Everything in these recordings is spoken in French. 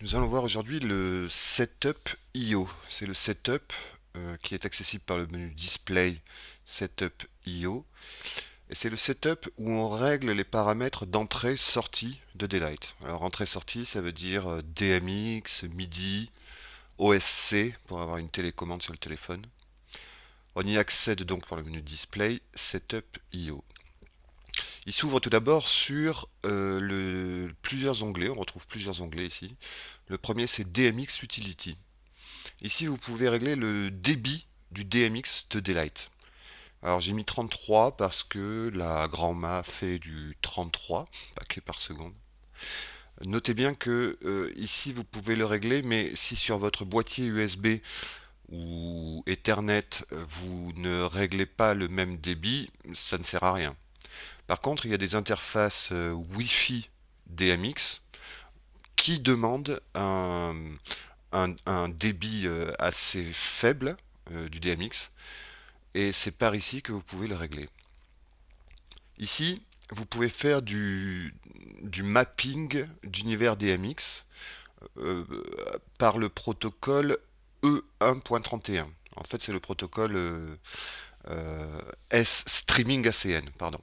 Nous allons voir aujourd'hui le Setup IO. C'est le Setup qui est accessible par le menu Display Setup IO. Et c'est le Setup où on règle les paramètres d'entrée-sortie de Daylight. Alors entrée-sortie, ça veut dire DMX, MIDI, OSC pour avoir une télécommande sur le téléphone. On y accède donc par le menu Display Setup IO. Il s'ouvre tout d'abord sur plusieurs onglets. On retrouve plusieurs onglets ici. Le premier, c'est DMX Utility. Ici, vous pouvez régler le débit du DMX de Daylight. Alors, j'ai mis 33 parce que la grand-mât fait du 33 paquets par seconde. Notez bien que ici, vous pouvez le régler, mais si sur votre boîtier USB ou Ethernet, vous ne réglez pas le même débit, ça ne sert à rien. Par contre, il y a des interfaces Wi-Fi DMX qui demandent un débit assez faible du DMX, et c'est par ici que vous pouvez le régler. Ici, vous pouvez faire du mapping d'univers DMX euh, par le protocole E1.31. En fait, c'est le protocole S Streaming ACN, pardon.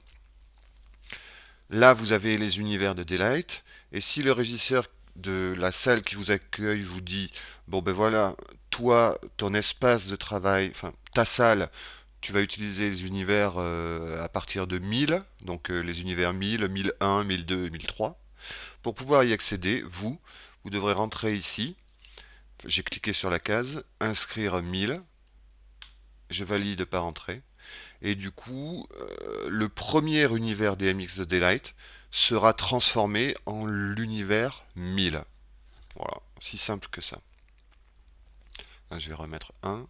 Là, vous avez les univers de Daylight, et si le régisseur de la salle qui vous accueille vous dit, bon ben voilà, toi, ton espace de travail, enfin ta salle, tu vas utiliser les univers à partir de 1000, donc les univers 1000, 1001, 1002, 1003. Pour pouvoir y accéder, vous devrez rentrer ici. J'ai cliqué sur la case, inscrire 1000, je valide par entrée. Et du coup, le premier univers DMX de Daylight sera transformé en l'univers 1000. Voilà, aussi simple que ça. Là, je vais remettre 1.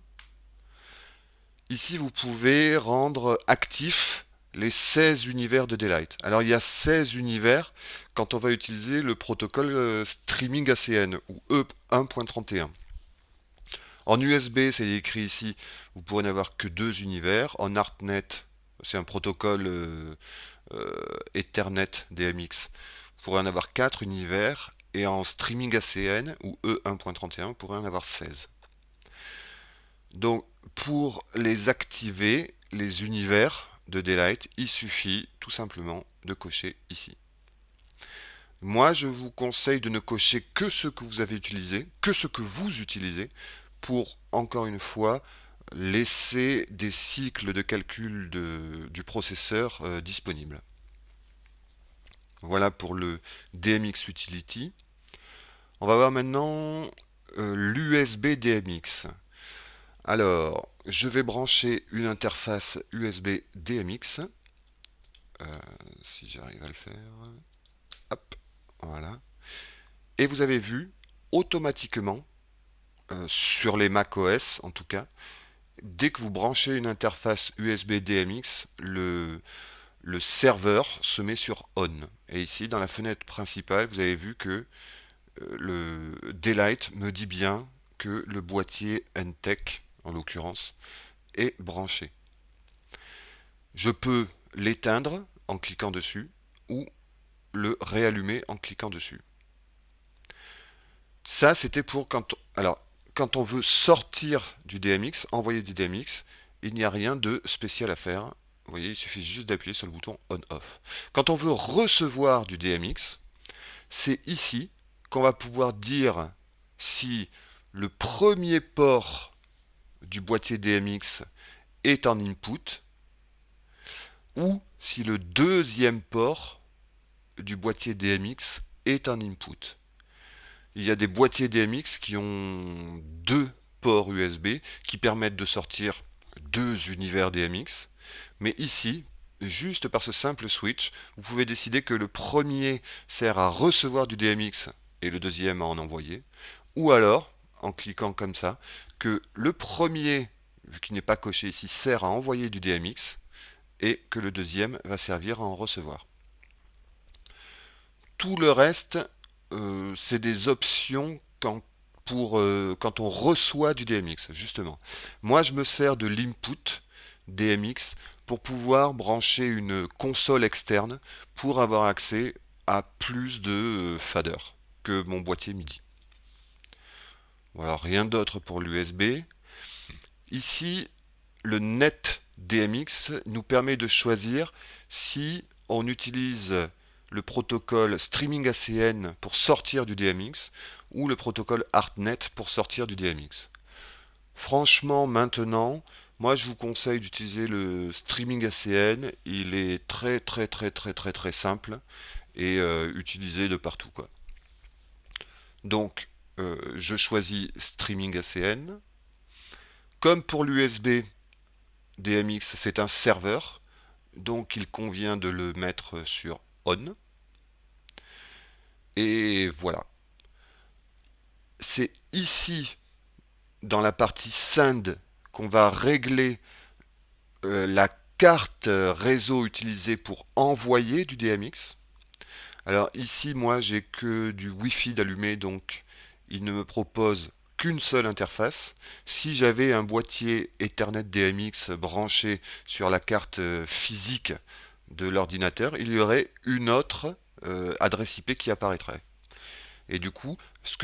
Ici, vous pouvez rendre actifs les 16 univers de Daylight. Alors, il y a 16 univers quand on va utiliser le protocole Streaming ACN ou E1.31. En USB, c'est écrit ici, vous pourrez n'avoir que 2 univers. En ArtNet, c'est un protocole Ethernet DMX, vous pourrez en avoir 4 univers. Et en Streaming ACN ou E1.31, vous pourrez en avoir 16. Donc, pour les activer, les univers de Daylight, il suffit tout simplement de cocher ici. Moi, je vous conseille de ne cocher que ce que vous avez utilisé, que ce que vous utilisez, pour, encore une fois, laisser des cycles de calcul du processeur disponibles. Voilà pour le DMX Utility. On va voir maintenant l'USB DMX. Alors, je vais brancher une interface USB DMX. Si j'arrive à le faire. Hop, voilà. Et vous avez vu, automatiquement, sur les macOS en tout cas, dès que vous branchez une interface USB DMX, le serveur se met sur On. Et ici, dans la fenêtre principale, vous avez vu que le Daylight me dit bien que le boîtier NTEC, en l'occurrence, est branché. Je peux l'éteindre en cliquant dessus ou le réallumer en cliquant dessus. Ça, c'était pour quand on veut sortir du DMX, envoyer du DMX, il n'y a rien de spécial à faire. Vous voyez, il suffit juste d'appuyer sur le bouton On-Off. Quand on veut recevoir du DMX, c'est ici qu'on va pouvoir dire si le premier port du boîtier DMX est en input ou si le deuxième port du boîtier DMX est en input. Il y a des boîtiers DMX qui ont deux ports USB qui permettent de sortir deux univers DMX. Mais ici, juste par ce simple switch, vous pouvez décider que le premier sert à recevoir du DMX et le deuxième à en envoyer. Ou alors, en cliquant comme ça, que le premier, vu qu'il n'est pas coché ici, sert à envoyer du DMX et que le deuxième va servir à en recevoir. Tout le reste, c'est des options quand on reçoit du DMX, justement. Moi, je me sers de l'input DMX pour pouvoir brancher une console externe pour avoir accès à plus de faders que mon boîtier MIDI. Voilà, rien d'autre pour l'USB. Ici, le net DMX nous permet de choisir si on utilise le protocole Streaming ACN pour sortir du DMX ou le protocole ArtNet pour sortir du DMX. Franchement, maintenant, moi je vous conseille d'utiliser le Streaming ACN. Il est très simple et utilisé de partout, quoi. Donc, je choisis Streaming ACN. Comme pour l'USB, DMX c'est un serveur, donc il convient de le mettre sur On. Et voilà. C'est ici, dans la partie Send, qu'on va régler la carte réseau utilisée pour envoyer du DMX. Alors ici, moi, j'ai que du Wi-Fi d'allumé, donc il ne me propose qu'une seule interface. Si j'avais un boîtier Ethernet DMX branché sur la carte physique de l'ordinateur, il y aurait une autre adresse IP qui apparaîtrait. Et du coup,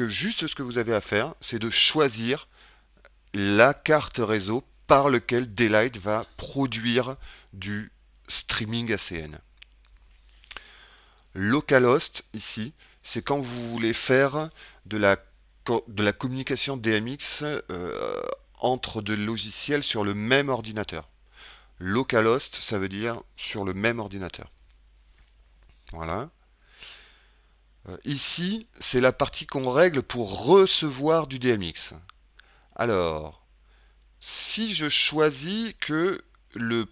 juste ce que vous avez à faire, c'est de choisir la carte réseau par lequel Daylight va produire du streaming ACN. Localhost, ici, c'est quand vous voulez faire de la communication DMX entre deux logiciels sur le même ordinateur. Localhost, ça veut dire sur le même ordinateur. Voilà. Ici, c'est la partie qu'on règle pour recevoir du DMX. Alors, si je choisis que le...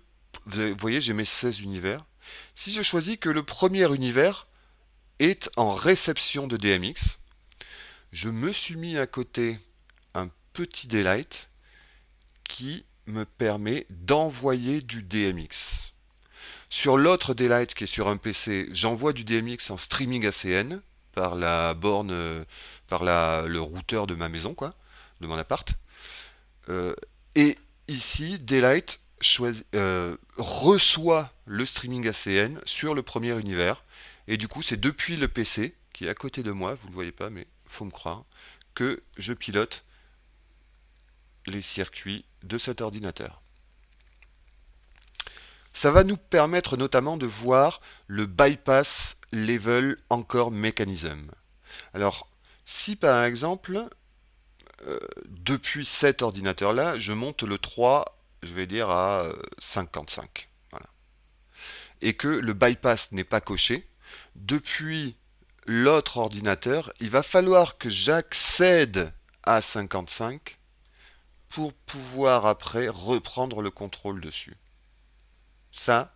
Vous voyez, j'ai mes 16 univers. Si je choisis que le premier univers est en réception de DMX, je me suis mis à côté un petit daylight qui me permet d'envoyer du DMX. Sur l'autre daylight qui est sur un PC, j'envoie du DMX en streaming ACN par la borne, le routeur de ma maison, quoi, de mon appart. Euh, et ici, Daylight reçoit le streaming ACN sur le premier univers. Et du coup, c'est depuis le PC qui est à côté de moi, vous ne le voyez pas, mais faut me croire, que je pilote les circuits de cet ordinateur. Ça va nous permettre notamment de voir le bypass level encore mechanism. Alors, si par exemple, depuis cet ordinateur-là, je monte le 3, je vais dire à 55. Voilà. Et que le bypass n'est pas coché, depuis l'autre ordinateur, il va falloir que j'accède à 55 pour pouvoir après reprendre le contrôle dessus. Ça,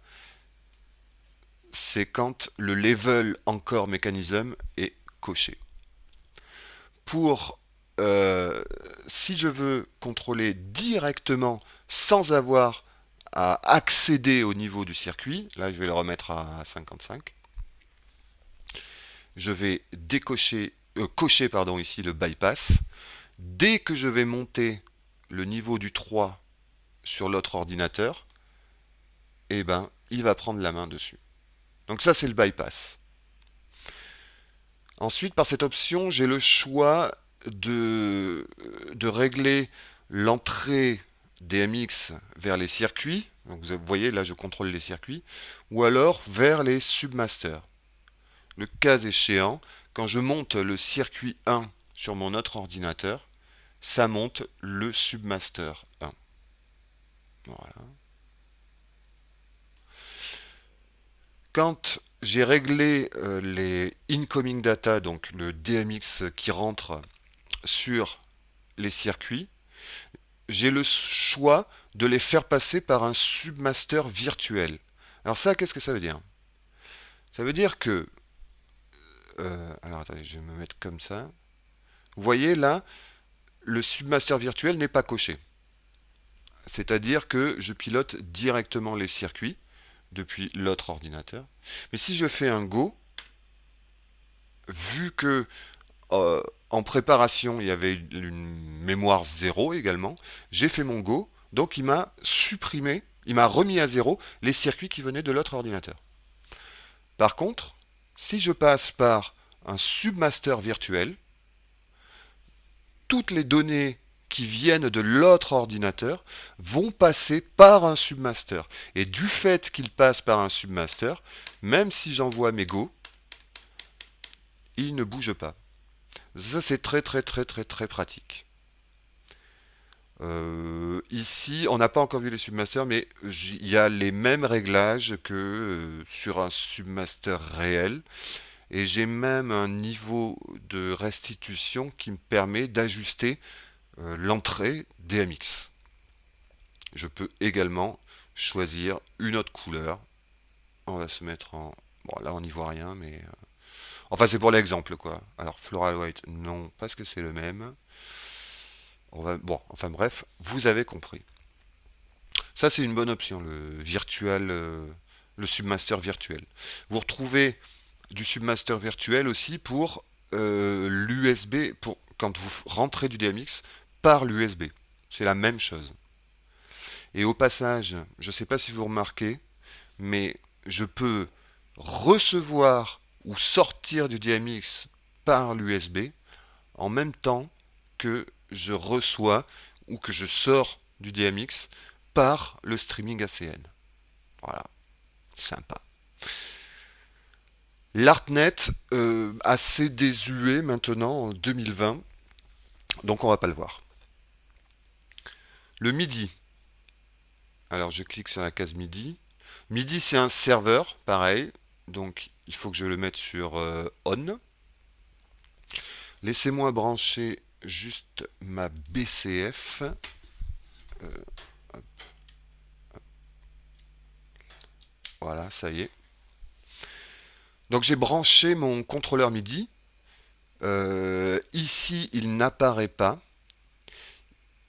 c'est quand le level encore mechanism est coché. Pour si je veux contrôler directement sans avoir à accéder au niveau du circuit, là je vais le remettre à 55, je vais cocher ici le bypass. Dès que je vais monter le niveau du 3 sur l'autre ordinateur, eh ben, il va prendre la main dessus. Donc ça, c'est le bypass. Ensuite, par cette option, j'ai le choix de régler l'entrée DMX vers les circuits. Donc vous voyez, là, je contrôle les circuits. Ou alors vers les submasters. Le cas échéant, quand je monte le circuit 1 sur mon autre ordinateur, ça monte le submaster 1. Voilà. Quand j'ai réglé les incoming data, donc le DMX qui rentre sur les circuits, j'ai le choix de les faire passer par un submaster virtuel. Alors ça, qu'est-ce que ça veut dire? Ça veut dire que... alors attendez, je vais me mettre comme ça. Vous voyez là, le submaster virtuel n'est pas coché. C'est-à-dire que je pilote directement les circuits depuis l'autre ordinateur. Mais si je fais un Go, vu que en préparation il y avait une mémoire 0 également, j'ai fait mon Go, donc il m'a supprimé, il m'a remis à 0 les circuits qui venaient de l'autre ordinateur. Par contre, si je passe par un submaster virtuel, toutes les données qui viennent de l'autre ordinateur vont passer par un submaster. Et du fait qu'ils passent par un submaster, même si j'envoie mes Go, ils ne bougent pas. Ça, c'est très très très très très pratique. Ici, on n'a pas encore vu les submasters, mais il y a les mêmes réglages que sur un submaster réel. Et j'ai même un niveau de restitution qui me permet d'ajuster l'entrée DMX. Je peux également choisir une autre couleur. On va se mettre en... Bon, là, on n'y voit rien, mais... Enfin, c'est pour l'exemple, quoi. Alors, Floral White, non, parce que c'est le même. Bon, enfin bref, vous avez compris. Ça, c'est une bonne option, le virtual, le submaster virtuel. Vous retrouvez du submaster virtuel aussi pour l'USB, pour quand vous rentrez du DMX par l'USB. C'est la même chose. Et au passage, je ne sais pas si vous remarquez, mais je peux recevoir ou sortir du DMX par l'USB en même temps que je reçois ou que je sors du DMX par le streaming ACN. Voilà, sympa. L'Artnet, assez désuet maintenant en 2020, donc on va pas le voir. Le MIDI. Alors je clique sur la case MIDI. MIDI c'est un serveur, pareil, donc il faut que je le mette sur on. Laissez-moi brancher juste ma BCF. Hop, voilà, ça y est. Donc j'ai branché mon contrôleur MIDI. Ici, il n'apparaît pas.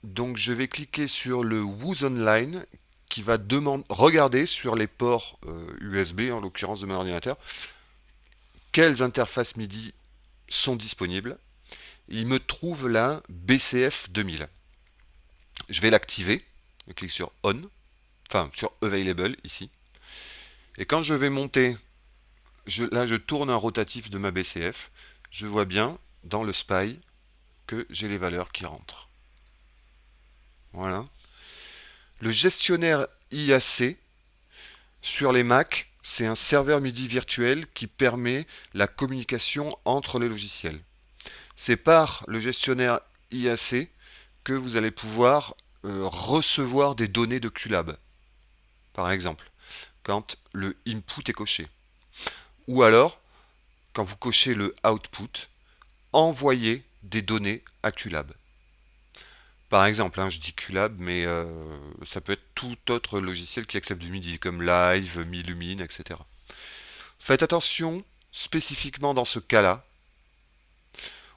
Donc je vais cliquer sur le Who's Online qui va regarder sur les ports USB, en l'occurrence de mon ordinateur, quelles interfaces MIDI sont disponibles. Il me trouve là BCF 2000. Je vais l'activer. Je clique sur On, enfin sur Available ici. Et quand je vais monter, là je tourne un rotatif de ma BCF. Je vois bien dans le SPI que j'ai les valeurs qui rentrent. Voilà. Le gestionnaire IAC sur les Mac, c'est un serveur MIDI virtuel qui permet la communication entre les logiciels. C'est par le gestionnaire IAC que vous allez pouvoir recevoir des données de QLab, par exemple, quand le input est coché. Ou alors, quand vous cochez le output, envoyer des données à QLab. Par exemple, je dis QLab, mais ça peut être tout autre logiciel qui accepte du MIDI, comme Live, Milumine, etc. Faites attention, spécifiquement dans ce cas-là,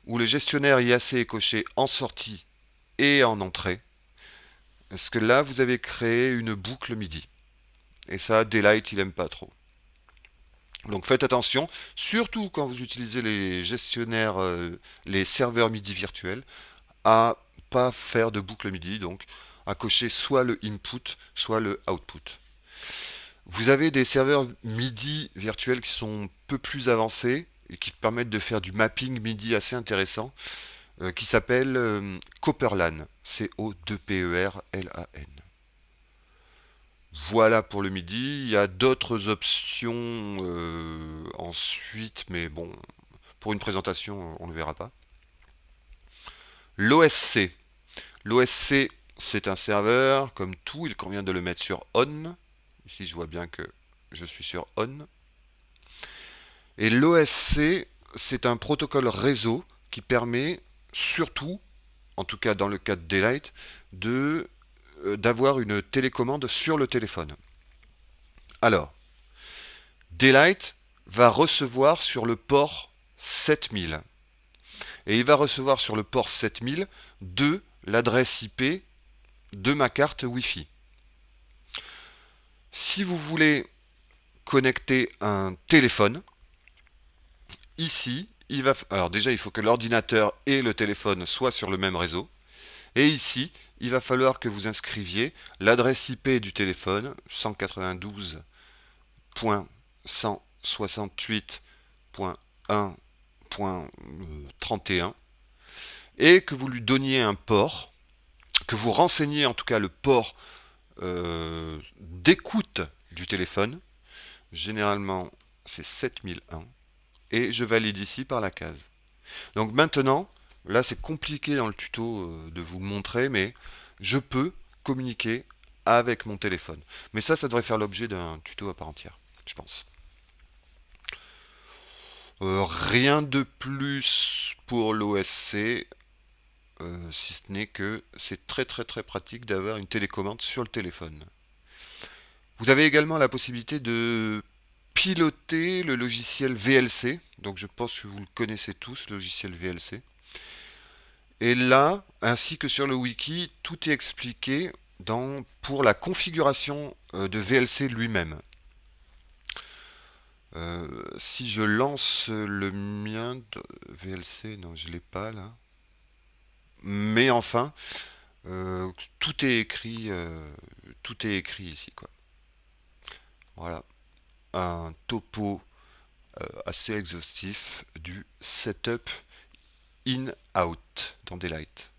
où le gestionnaire IAC est coché en sortie et en entrée, parce que là, vous avez créé une boucle MIDI. Et ça, Daylight, il aime pas trop. Donc faites attention, surtout quand vous utilisez les gestionnaires, les serveurs MIDI virtuels, à pas faire de boucle MIDI, donc à cocher soit le input, soit le output. Vous avez des serveurs MIDI virtuels qui sont un peu plus avancés et qui permettent de faire du mapping MIDI assez intéressant, qui s'appelle Copperlan, C-O-2-P-E-R-L-A-N. Voilà pour le MIDI. Il y a d'autres options ensuite, mais bon, pour une présentation, on ne le verra pas. L'OSC. L'OSC, c'est un serveur, comme tout, il convient de le mettre sur On. Ici, je vois bien que je suis sur On. Et l'OSC, c'est un protocole réseau qui permet surtout, en tout cas dans le cas de Daylight, d'avoir une télécommande sur le téléphone. Alors, Daylight va recevoir sur le port 7000. Et il va recevoir sur le port 7000 de l'adresse IP de ma carte Wi-Fi. Si vous voulez connecter un téléphone, ici, alors déjà, il faut que l'ordinateur et le téléphone soient sur le même réseau. Et ici, il va falloir que vous inscriviez l'adresse IP du téléphone 192.168.1.31 et que vous lui donniez un port, que vous renseigniez en tout cas le port d'écoute du téléphone. Généralement, c'est 7001 et je valide ici par la case. Donc maintenant, là c'est compliqué dans le tuto de vous le montrer, mais je peux communiquer avec mon téléphone. Mais ça devrait faire l'objet d'un tuto à part entière, je pense. Rien de plus pour l'OSC, si ce n'est que c'est très très très pratique d'avoir une télécommande sur le téléphone. Vous avez également la possibilité de piloter le logiciel VLC, donc je pense que vous le connaissez tous, le logiciel VLC. Et là, ainsi que sur le wiki, tout est expliqué pour la configuration de VLC lui-même. Si je lance le mien de VLC, non, je l'ai pas là. Mais enfin, tout est écrit, ici, quoi. Voilà, un topo assez exhaustif du setup in-out dans Daylight.